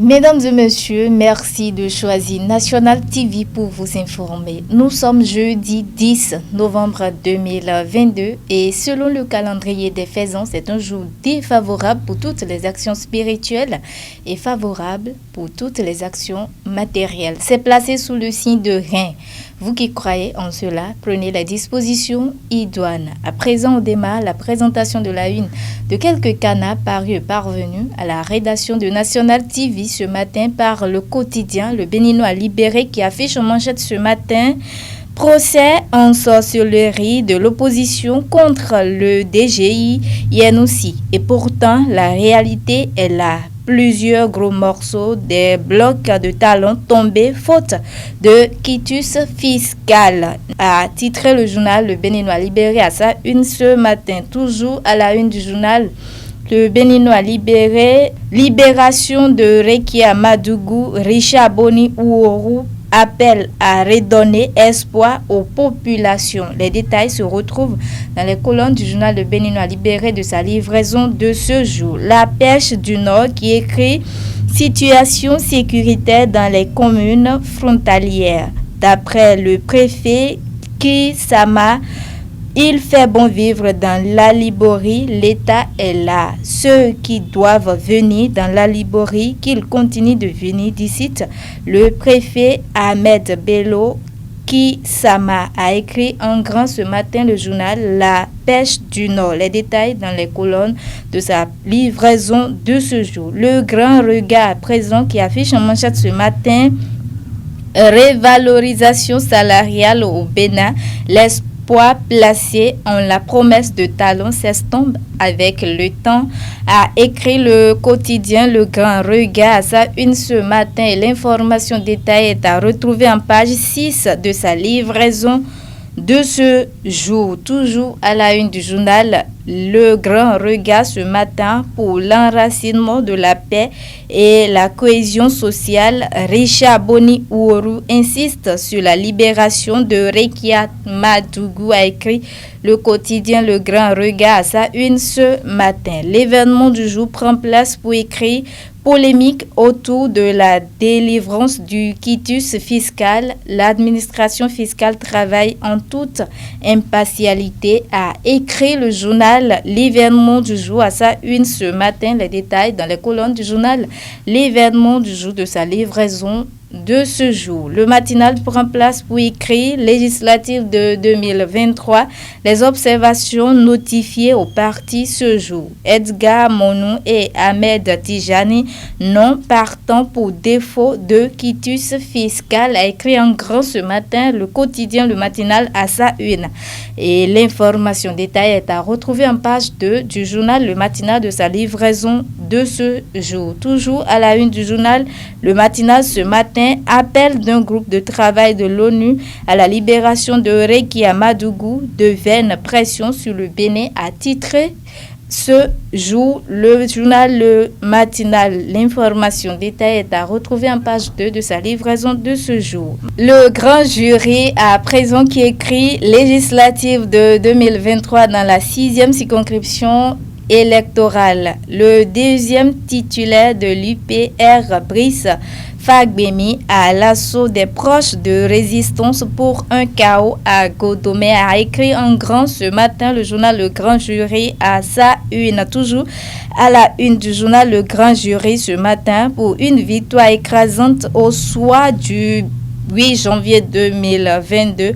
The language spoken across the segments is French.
Mesdames et messieurs, merci de choisir National TV pour vous informer. Nous sommes jeudi 10 novembre 2022 et selon le calendrier des faisans, c'est un jour défavorable pour toutes les actions spirituelles et favorable pour toutes les actions matérielles. C'est placé sous le signe de Rein. Vous qui croyez en cela, prenez les dispositions idoines. À présent, on démarre la présentation de la une de quelques canards parus et parvenus à la rédaction de National TV ce matin par le quotidien Le Béninois Libéré qui affiche en manchette ce matin procès en sorcellerie de l'opposition contre le DGI Yenoussi. Et pourtant, la réalité est là. Plusieurs gros morceaux des blocs de talons tombés faute de quitus fiscal, a titré le journal Le Béninois Libéré à sa une ce matin. Toujours à la une du journal Le Béninois Libéré, libération de Rekia Madougou, Richard Boni Ouourou appelle à redonner espoir aux populations. Les détails se retrouvent dans les colonnes du journal Le Béninois Libéré de sa livraison de ce jour. La Pêche du Nord qui écrit « Situation sécuritaire dans les communes frontalières ». D'après le préfet Kisama, il fait bon vivre dans la Liborie, l'État est là. Ceux qui doivent venir dans la Liborie, qu'ils continuent de venir d'ici. Le préfet Ahmed Bello Kisama a écrit en grand ce matin le journal La Pêche du Nord. Les détails dans les colonnes de sa livraison de ce jour. Le grand regard à présent qui affiche en manchette ce matin révalorisation salariale au Bénin. L'espoir placé en la promesse de talons s'estompe avec le temps, a écrit le quotidien Le Grand Regard à sa une ce matin et l'information détaillée est à retrouver en page 6 de sa livraison de ce jour. Toujours à la une du journal Le Grand Regard ce matin pour l'enracinement de la paix et la cohésion sociale. Richard Boni Ouourou insiste sur la libération de Rekia Madougou, a écrit le quotidien Le Grand Regard à sa une ce matin. L'événement du jour prend place pour écrire polémique autour de la délivrance du quitus fiscal. L'administration fiscale travaille en toute impartialité, a écrit le journal L'événement du jour à sa une ce matin. Les détails dans les colonnes du journal L'événement du jour de sa livraison de ce jour. Le matinal prend place pour écrire législative de 2023. Les observations notifiées au parti ce jour. Edgar Monou et Ahmed Tijani non partant pour défaut de quitus fiscal, a écrit en grand ce matin le quotidien Le Matinal à sa une. Et l'information détaillée est à retrouver en page 2 du journal Le Matinal de sa livraison de ce jour. Toujours à la une du journal Le Matinal ce matin, appel d'un groupe de travail de l'ONU à la libération de Rekia Madougou, de vaine pression sur le Bénin, a titré ce jour le journal Le Matinal. L'information détaillée est à retrouver en page 2 de sa livraison de ce jour. Le grand jury à présent qui écrit législative de 2023 dans la 6e circonscription électorale. Le deuxième titulaire de l'UPR, Brice Fagbemi, à l'assaut des proches de résistance pour un chaos à Godomé, a écrit en grand ce matin le journal Le Grand Jury à sa une. Toujours à la une du journal Le Grand Jury ce matin pour une victoire écrasante au soir du 8 janvier 2022.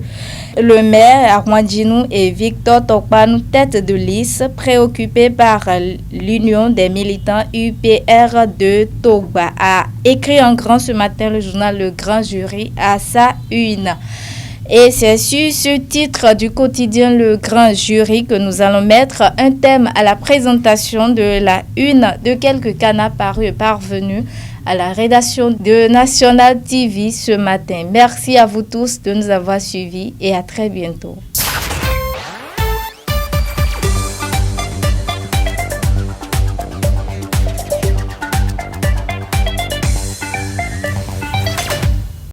Le maire Armandjinou et Victor Tokpanou, tête de liste, préoccupés par l'union des militants UPR de Togba, a écrit en grand ce matin le journal Le Grand Jury à sa une. Et c'est sur ce titre du quotidien Le Grand Jury que nous allons mettre un thème à la présentation de la une de quelques canards parus et parvenus à la rédaction de National TV ce matin. Merci à vous tous de nous avoir suivis et à très bientôt.